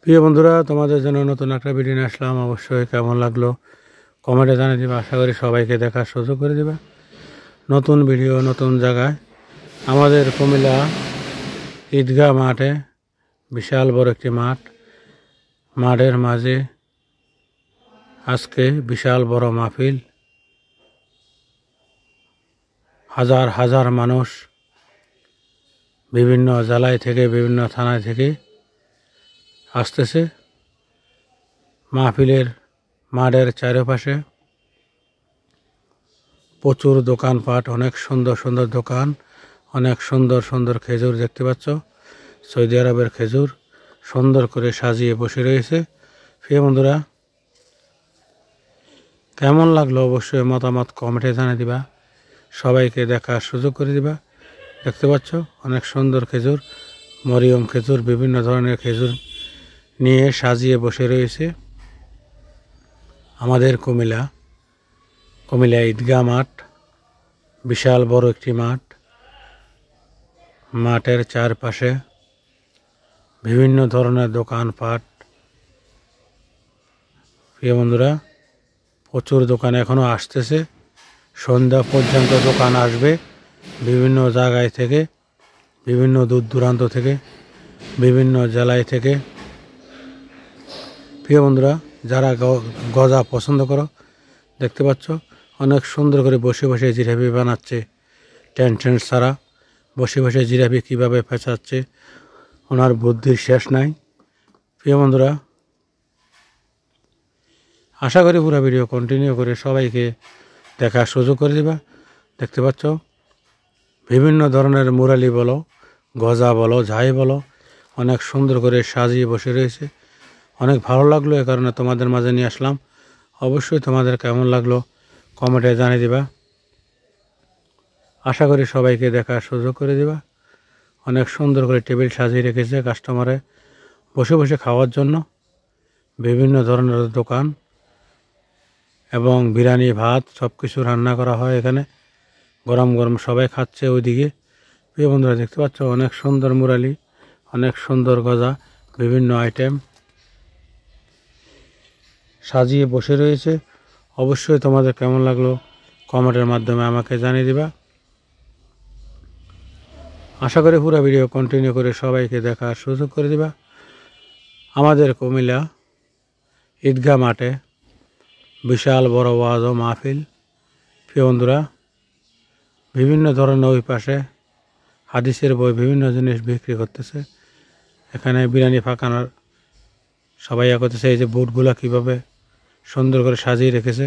প্রিয় বন্ধুরা, তোমাদের জন্য নতুন একটা ভিডিও নিয়ে আসলাম। অবশ্যই কেমন লাগলো কমেন্টে জানিয়ে দিবে। আশা করি সবাইকে দেখার সুযোগ করে দিবে। নতুন ভিডিও নতুন জায়গায় আমাদের কুমিল্লা ঈদগাহ মাঠে, বিশাল বড় একটি মাঠ। মাঠের মাঝে আজকে বিশাল বড় মাহফিল। হাজার হাজার মানুষ বিভিন্ন জেলায় থেকে, বিভিন্ন থানায় থেকে আসতেছে। মাহফিলের মাঠের চারপাশে প্রচুর দোকানপাট, অনেক সুন্দর সুন্দর দোকান, অনেক সুন্দর সুন্দর খেজুর দেখতে পাচ্ছ। সৌদি আরবের খেজুর সুন্দর করে সাজিয়ে বসে রয়েছে। প্রিয় বন্ধুরা, কেমন লাগলো অবশ্যই মতামত কমেন্টে জানিয়ে দিবা। সবাইকে দেখার সুযোগ করে দিবা। দেখতে পাচ্ছ অনেক সুন্দর খেজুর, মরিয়ম খেজুর, বিভিন্ন ধরনের খেজুর নিয়ে সাজিয়ে বসে রয়েছে আমাদের কুমিল্লা ঈদগাহ মাঠ। বিশাল বড় একটি মাঠ। মাঠের চারপাশে বিভিন্ন ধরনের দোকানপাট। প্রিয় বন্ধুরা, প্রচুর দোকান এখনও আসতেছে। সন্ধ্যা পর্যন্ত দোকান আসবে বিভিন্ন জায়গায় থেকে, বিভিন্ন দূর দূরান্ত থেকে, বিভিন্ন জেলায় থেকে। প্রিয় বন্ধুরা, যারা গজা পছন্দ করো, দেখতে পাচ্ছ অনেক সুন্দর করে বসে বসে জিলাপি বানাচ্ছে। টেনশন ছাড়া বসে বসে জিলাপি কীভাবে ফেঁচাচ্ছে ওনার বুদ্ধির শেষ নাই। প্রিয় বন্ধুরা, আশা করি পুরো ভিডিও কন্টিনিউ করে সবাইকে দেখার সুযোগ করে দিবা। দেখতে পাচ্ছ বিভিন্ন ধরনের মুরালি বলো, গজা বলো, ঝাই বলো, অনেক সুন্দর করে সাজিয়ে বসে রয়েছে। অনেক ভালো লাগলো, এ কারণে তোমাদের মাঝে নিয়ে আসলাম। অবশ্যই তোমাদের কেমন লাগলো কমেন্টে জানিয়ে দিবা। আশা করি সবাইকে দেখার সুযোগ করে দিবা। অনেক সুন্দর করে টেবিল সাজিয়ে রেখেছে কাস্টমারে বসে বসে খাওয়ার জন্য। বিভিন্ন ধরনের দোকান এবং বিরিয়ানি, ভাত সব কিছু রান্না করা হয় এখানে। গরম গরম সবাই খাচ্ছে ওইদিকে। প্রিয় বন্ধুরা, দেখতে পাচ্ছ অনেক সুন্দর মুরালি, অনেক সুন্দর গজা, বিভিন্ন আইটেম সাজিয়ে বসে রয়েছে। অবশ্যই তোমাদের কেমন লাগলো কমেন্টের মাধ্যমে আমাকে জানিয়ে দিবা। আশা করি পুরো ভিডিও কন্টিনিউ করে সবাইকে দেখার সুযোগ করে দিবা। আমাদের কুমিল্লা ঈদগাহ মাঠে বিশাল বড় ওয়াজ ও মাহফিল। প্রিয় বন্ধুরা, বিভিন্ন ধরনের ওই পাশে হাদিসের বই, বিভিন্ন জিনিস বিক্রি করতেছে। এখানে বিরিয়ানি ফাঁকানোর সবাই করতেছে। এই যে বুটগুলা কীভাবে সুন্দর করে সাজিয়ে রেখেছে।